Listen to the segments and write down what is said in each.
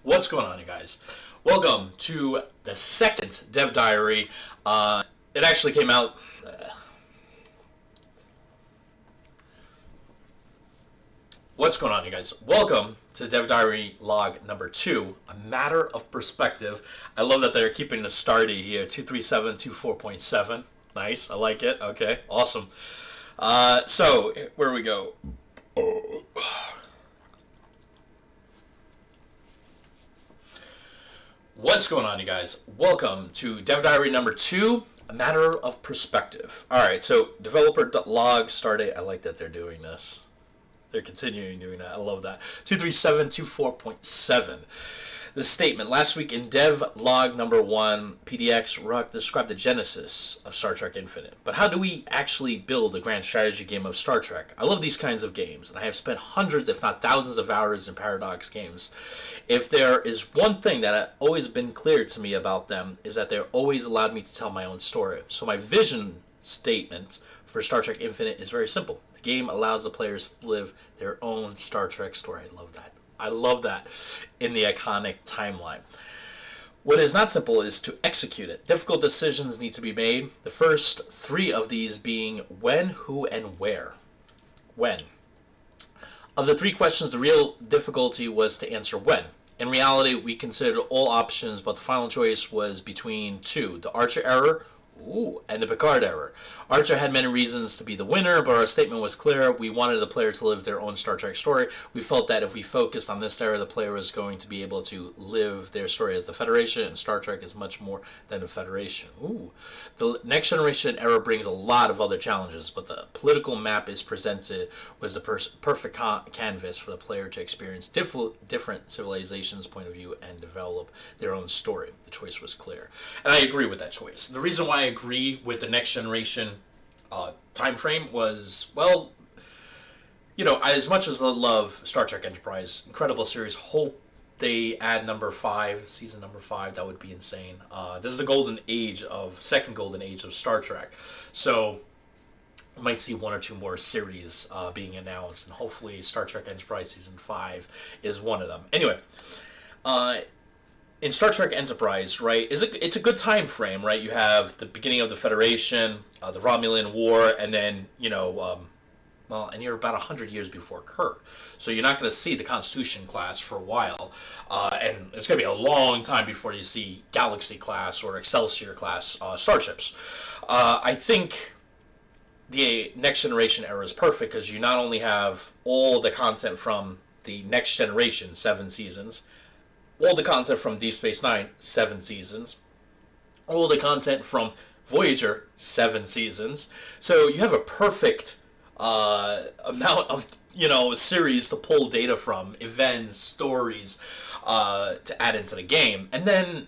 What's going on, you guys? Welcome to the second Dev Diary. It actually came out. What's going on, you guys? Welcome to Dev Diary log number 2, A Matter of Perspective. I love that they're keeping the starty here, 23724.7. Nice, I like it. Okay, awesome. So, where we go? What's going on, you guys? Welcome to Dev Diary number 2, A Matter of Perspective. Alright, so developer.log stardate. I like that they're doing this. They're continuing doing that. I love that. 23724.7. The statement. Last week in Dev Log number 1, PDX Ruck described the genesis of Star Trek Infinite. But how do we actually build a grand strategy game of Star Trek? I love these kinds of games, and I have spent hundreds, if not thousands of hours in Paradox games. If there is one thing that has always been clear to me about them, is that they're always allowed me to tell my own story. So my vision statement for Star Trek Infinite is very simple. The game allows the players to live their own Star Trek story. I love that. I love that in the iconic timeline. What is not simple is to execute it. Difficult decisions need to be made. The first 3 of these being when, who, and where. When. Of the 3 questions, the real difficulty was to answer when. In reality, we considered all options, but the final choice was between 2. The Archer error, and the Picard error. Archer had many reasons to be the winner, but our statement was clear. We wanted the player to live their own Star Trek story. We felt that if we focused on this error, the player was going to be able to live their story as the Federation, and Star Trek is much more than the Federation. The Next Generation era brings a lot of other challenges, but the political map is presented was the perfect canvas for the player to experience different civilizations' point of view and develop their own story. The choice was clear. And I agree with that choice. The reason why I agree with the Next Generation time frame was, well, as much as I love Star Trek Enterprise, incredible series, hope they add season number 5, that would be insane. This is the second golden age of Star Trek. So we might see 1 or 2 more series being announced, and hopefully Star Trek Enterprise season 5 is one of them. Anyway, in Star Trek Enterprise, right, it's a good time frame, right? You have the beginning of the Federation, the Romulan War, and then, and you're about 100 years before Kirk. So you're not going to see the Constitution class for a while. And it's going to be a long time before you see Galaxy class or Excelsior class starships. I think the Next Generation era is perfect because you not only have all the content from the Next Generation, 7 seasons, all the content from Deep Space Nine, 7 seasons, all the content from Voyager, 7 seasons. So you have a perfect amount of series to pull data from, events, stories to add into the game. And then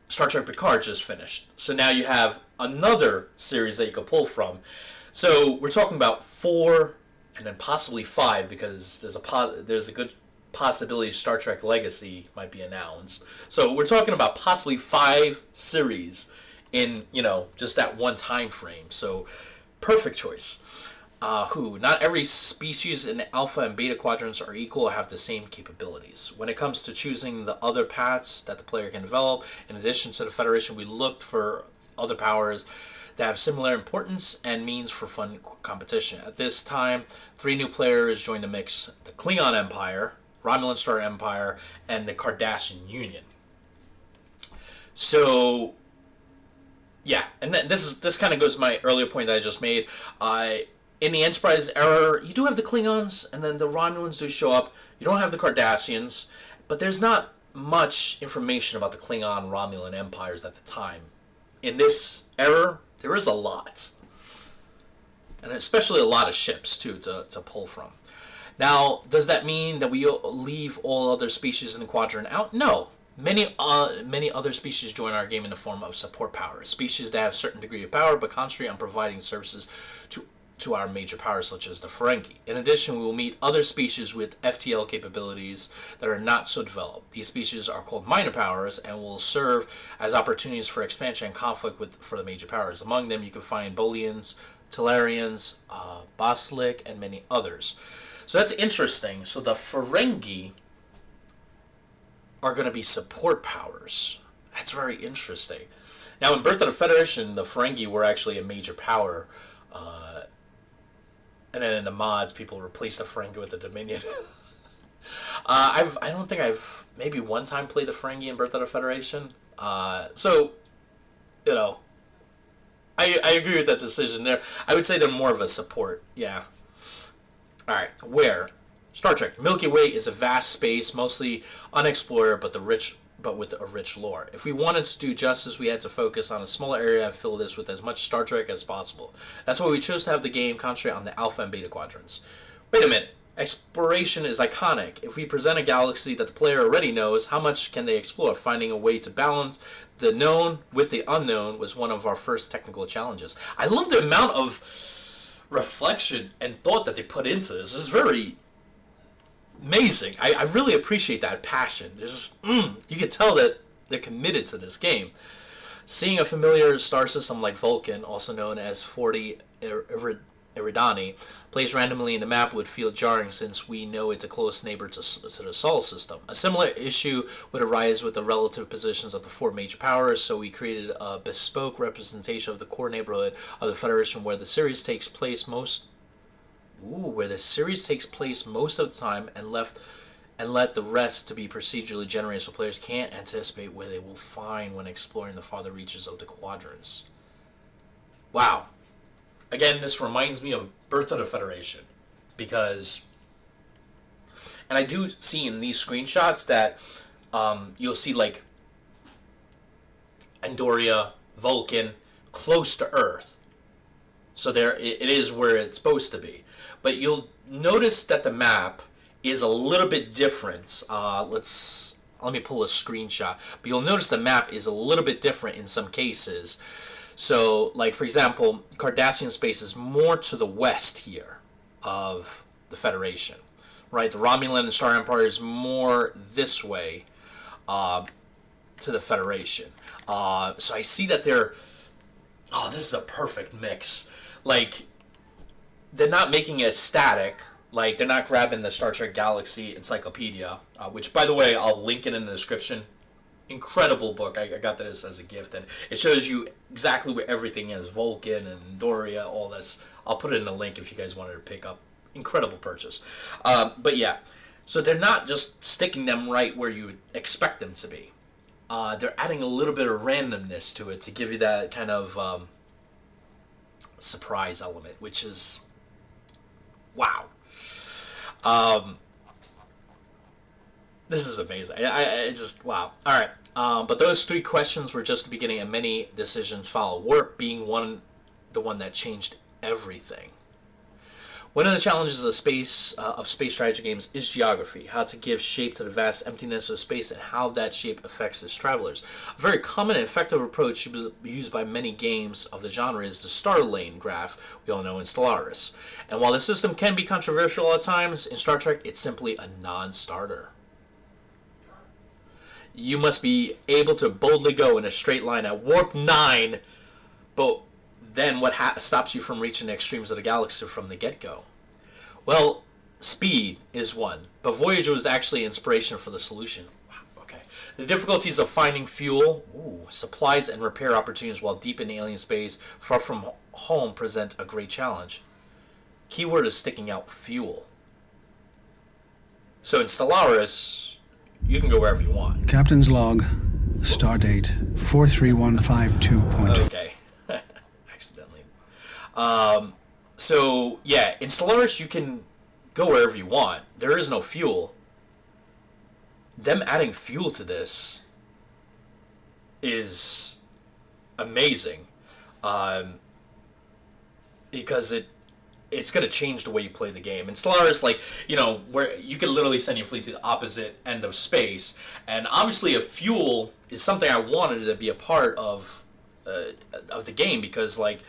Star Trek Picard just finished, so now you have another series that you could pull from. So we're talking about 4 and then possibly 5, because there's a good possibility Star Trek Legacy might be announced. So we're talking about possibly 5 series in just that one time frame. So perfect choice. Not every species in the alpha and beta quadrants are equal or have the same capabilities. When it comes to choosing the other paths that the player can develop, in addition to the Federation, we looked for other powers that have similar importance and means for fun competition. At this time, 3 new players joined the mix: the Klingon Empire, Romulan Star Empire, and the Cardassian Union. So, yeah, and then this kind of goes to my earlier point that I just made. In the Enterprise era, you do have the Klingons, and then the Romulans do show up. You don't have the Cardassians, but there's not much information about the Klingon-Romulan empires at the time. In this era, there is a lot, and especially a lot of ships, too, to pull from. Now, does that mean that we leave all other species in the quadrant out? No. Many other species join our game in the form of support powers. Species that have a certain degree of power but concentrate on providing services to our major powers, such as the Ferengi. In addition, we will meet other species with FTL capabilities that are not so developed. These species are called minor powers and will serve as opportunities for expansion and conflict for the major powers. Among them, you can find Bolians, Talarians, Boslik, and many others. So that's interesting. So the Ferengi are going to be support powers. That's very interesting. Now, in Birth of the Federation, the Ferengi were actually a major power. And then in the mods, people replaced the Ferengi with the Dominion. I don't think I've maybe one time played the Ferengi in Birth of the Federation. So, you know, I agree with that decision there. I would say they're more of a support. Yeah. All right. Where? Star Trek. Milky Way is a vast space, mostly unexplored, but with a rich lore. If we wanted to do justice, we had to focus on a smaller area and fill this with as much Star Trek as possible. That's why we chose to have the game concentrate on the Alpha and Beta quadrants. Wait a minute. Exploration is iconic. If we present a galaxy that the player already knows, how much can they explore? Finding a way to balance the known with the unknown was one of our first technical challenges. I love the amount of reflection and thought that they put into this. It's very amazing. I really appreciate that passion. You can tell that they're committed to this game. Seeing a familiar star system like Vulcan, also known as 40 Eridani, placed randomly in the map would feel jarring since we know it's a close neighbor to the Sol system. A similar issue would arise with the relative positions of the four major powers, so we created a bespoke representation of the core neighborhood of the Federation where the series takes place most of the time and let the rest to be procedurally generated so players can't anticipate where they will find when exploring the farther reaches of the quadrants. Wow. Again, this reminds me of Birth of the Federation, because, and I do see in these screenshots that you'll see like Andoria, Vulcan, close to Earth. So there, it is where it's supposed to be. But you'll notice that the map is a little bit different. Let me pull a screenshot. But you'll notice the map is a little bit different in some cases. So, like, for example, Cardassian space is more to the west here of the Federation, right? The Romulan and Star Empire is more this way to the Federation. So I see that they're... Oh, this is a perfect mix. Like, they're not making it static. Like, they're not grabbing the Star Trek Galaxy Encyclopedia, which, by the way, I'll link it in the description. Incredible book. I got this as a gift, and it shows you exactly where everything is. Vulcan and Doria, all this. I'll put it in the link if you guys wanted to pick up. Incredible purchase. But yeah, so they're not just sticking them right where you expect them to be. They're adding a little bit of randomness to it to give you that kind of surprise element, which is wow. This is amazing. I just, wow. All right. But those three questions were just the beginning, and many decisions follow. Warp being the one that changed everything. One of the challenges of space strategy games is geography, how to give shape to the vast emptiness of space and how that shape affects its travelers. A very common and effective approach used by many games of the genre is the star lane graph we all know in Stellaris. And while the system can be controversial at times, in Star Trek it's simply a non-starter. You must be able to boldly go in a straight line at warp 9, but then what stops you from reaching the extremes of the galaxy from the get-go? Well, speed is one, but Voyager was actually inspiration for the solution. Wow, okay. The difficulties of finding fuel, supplies, and repair opportunities while deep in alien space, far from home, present a great challenge. Keyword is sticking out: fuel. So in Stellaris, you can go wherever you want. Captain's log, stardate 43152. Okay. Accidentally. So, yeah, in Stellaris you can go wherever you want. There is no fuel. Them adding fuel to this is amazing. Because it's going to change the way you play the game. In Stellaris, like, you know, where you can literally send your fleet to the opposite end of space. And obviously a fuel is something I wanted to be a part of the game because, like,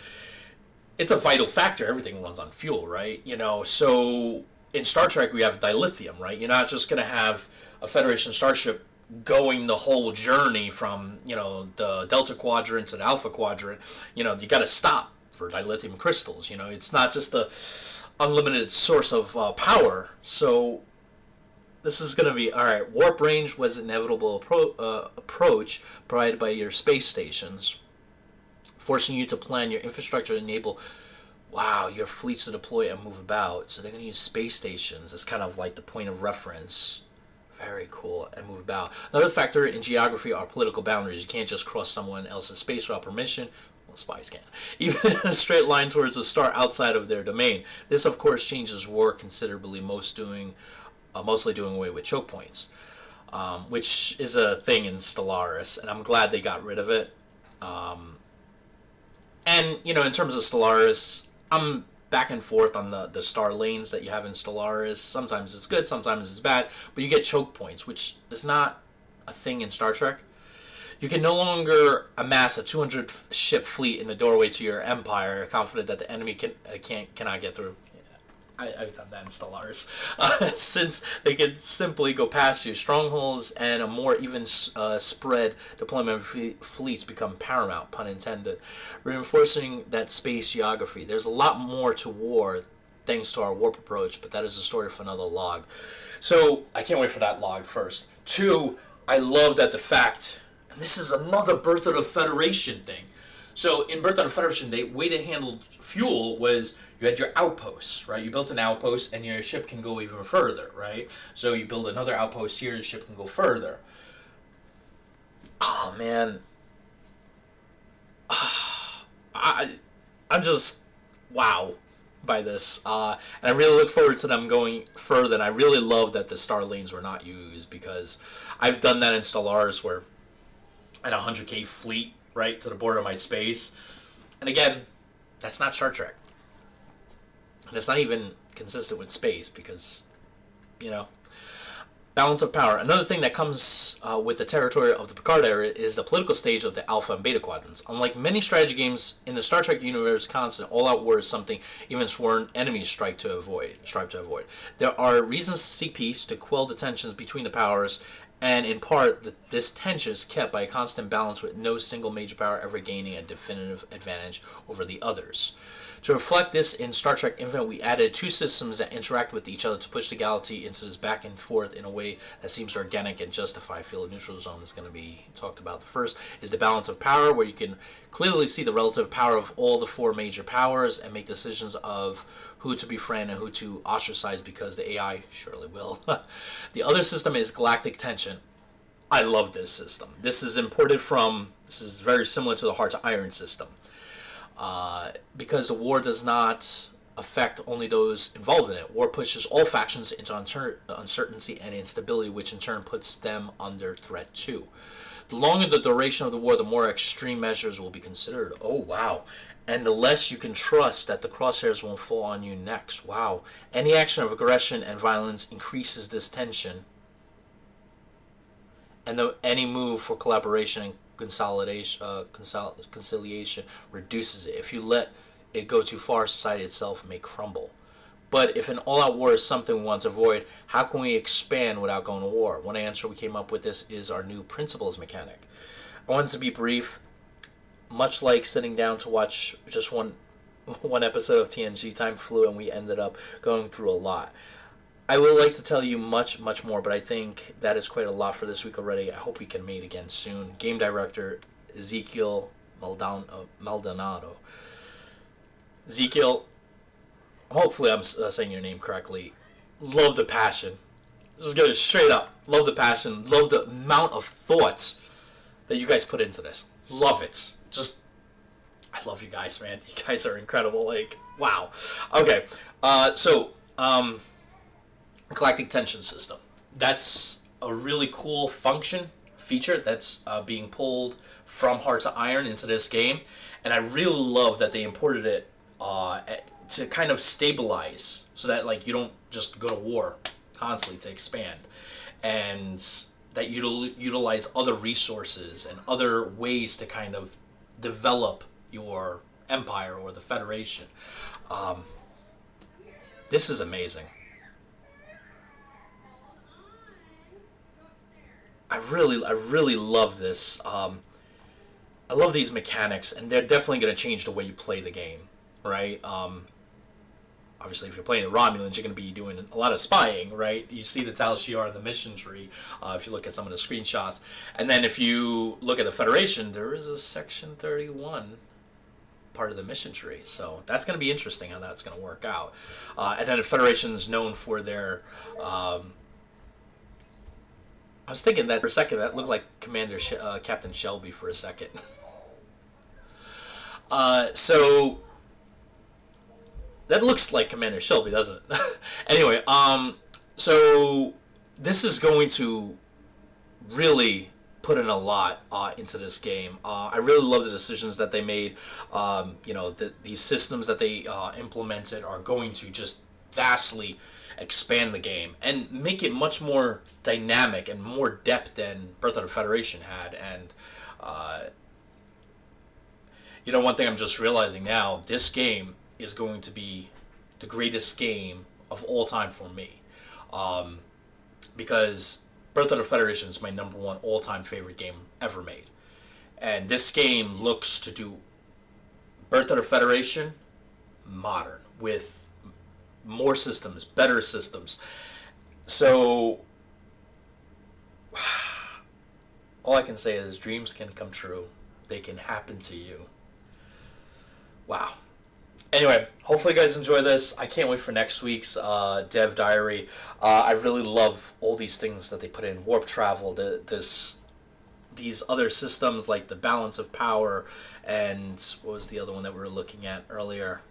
it's a vital factor. Everything runs on fuel, right? You know, so in Star Trek we have dilithium, right? You're not just going to have a Federation starship going the whole journey from, you know, the Delta Quadrant to the Alpha Quadrant. You know, you got to stop for dilithium crystals. You know, it's not just the unlimited source of power. So This is going to be all right. Warp range was inevitable approach provided by your space stations, forcing you to plan your infrastructure to enable, wow, your fleets to deploy and move about. So they're going to use space stations as kind of like the point of reference. Very cool. And move about. Another factor in geography are political boundaries. You can't just cross someone else's space without permission. Well, spies can. Even in a straight line towards a star outside of their domain. This, of course, changes war considerably, mostly doing away with choke points, which is a thing in Stellaris, and I'm glad they got rid of it. And, you know, in terms of Stellaris, I'm back and forth on the star lanes that you have in Stellaris. Sometimes it's good, sometimes it's bad, but you get choke points, which is not a thing in Star Trek. You can no longer amass a 200 ship fleet in the doorway to your empire, confident that the enemy cannot get through. I've done that in Stellaris. Since they can simply go past you, strongholds and a more even spread deployment of fleets become paramount, pun intended, reinforcing that space geography. There's a lot more to war thanks to our warp approach, but that is a story for another log. So I can't wait for that log first. Two, I love that the fact, and this is another Birth of the Federation thing. So in Birth of the Federation, the way they handled fuel was you had your outposts, right? You built an outpost and your ship can go even further, right? So you build another outpost here, the ship can go further. Oh, man. I'm just, wow, by this. And I really look forward to them going further, and I really love that the star lanes were not used, because I've done that in Stellaris where I had a 100k fleet right to the border of my space. And again, that's not Star Trek. And it's not even consistent with space because, you know, balance of power. Another thing that comes with the territory of the Picard era is the political stage of the Alpha and Beta quadrants. Unlike many strategy games in the Star Trek universe, constant all-out war is something even sworn enemies strive to avoid. There are reasons to seek peace, to quell the tensions between the powers, and in part, this tension is kept by a constant balance with no single major power ever gaining a definitive advantage over the others. To reflect this, in Star Trek Infinite, we added two systems that interact with each other to push the galaxy into this back and forth in a way that seems organic and justified. I feel a neutral zone is going to be talked about. The first is the balance of power, where you can clearly see the relative power of all the four major powers and make decisions of who to befriend and who to ostracize, because the AI surely will. The other system is Galactic Tension. I love this system. This is very similar to the Heart of Iron system. Because the war does not affect only those involved in it. War pushes all factions into uncertainty and instability, which in turn puts them under threat too. The longer the duration of the war, the more extreme measures will be considered. Oh, wow. And the less you can trust that the crosshairs won't fall on you next. Wow. Any action of aggression and violence increases this tension. And any move for collaboration and conciliation reduces it. If you let it go too far, society itself may crumble. But if an all-out war is something we want to avoid, how can we expand without going to war? One answer we came up with this is our new principles mechanic. I wanted to be brief, much like sitting down to watch just one episode of TNG. Time flew and we ended up going through a lot. I would like to tell you much, much more, but I think that is quite a lot for this week already. I hope we can meet again soon. Game director Ezekiel Maldonado. Ezekiel, hopefully I'm saying your name correctly. Love the passion. Just get it straight up. Love the passion. Love the amount of thoughts that you guys put into this. Love it. I love you guys, man. You guys are incredible. Like, wow. Okay. Galactic Tension System. That's a really cool feature that's being pulled from Hearts of Iron into this game, and I really love that they imported it to kind of stabilize, so that like you don't just go to war constantly to expand, and that you utilize other resources and other ways to kind of develop your empire or the Federation. This is amazing. I really love this. I love these mechanics, and they're definitely going to change the way you play the game, right? obviously, if you're playing the Romulans, you're going to be doing a lot of spying, right? You see the Tal Shiar in the mission tree if you look at some of the screenshots. And then if you look at the Federation, there is a Section 31 part of the mission tree. So that's going to be interesting how that's going to work out. And then the Federation is known for their... I was thinking that for a second, that looked like Captain Shelby for a second. So that looks like Commander Shelby, doesn't it? Anyway, so this is going to really put in a lot into this game. I really love the decisions that they made. These systems that they implemented are going to just vastly expand the game and make it much more dynamic and more depth than Birth of the Federation had. And one thing I'm just realizing now, this game is going to be the greatest game of all time for me, because Birth of the Federation is my number one all-time favorite game ever made, and this game looks to do Birth of the Federation modern with more systems, better systems. So all I can say is dreams can come true. They can happen to you. Wow. Anyway, hopefully you guys enjoy this. I can't wait for next week's Dev Diary. I really love all these things that they put in. Warp travel, these other systems like the balance of power, and what was the other one that we were looking at earlier?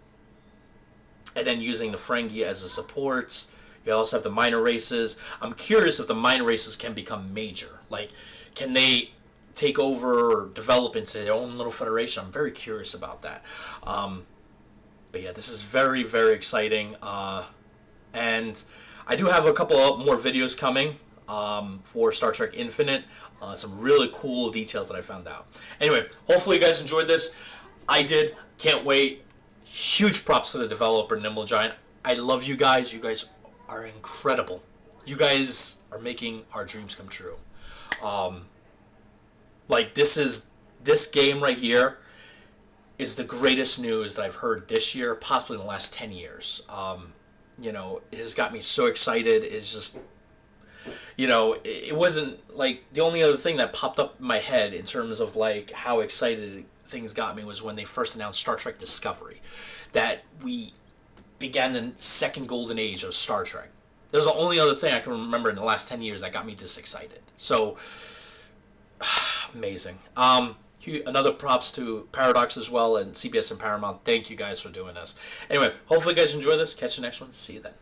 And then using the Ferengi as a support. You also have the minor races. I'm curious if the minor races can become major. Like, can they take over or develop into their own little federation? I'm very curious about that. But yeah, this is very, very exciting. And I do have a couple more videos coming for Star Trek Infinite. Some really cool details that I found out. Anyway, hopefully you guys enjoyed this. I did. Can't wait. Huge props to the developer, Nimble Giant. I love you guys. You guys are incredible. You guys are making our dreams come true. This game right here is the greatest news that I've heard this year, possibly in the last 10 years. It has got me so excited. It's just, it wasn't like the only other thing that popped up in my head in terms of like how excited things got me was when they first announced Star Trek Discovery, that we began the second golden age of Star Trek. There's the only other thing I can remember in the last 10 years that got me this excited. So, amazing. Another props to Paradox as well, and CBS and Paramount. Thank you guys for doing this. Anyway, hopefully you guys enjoy this. Catch you next one. See you then.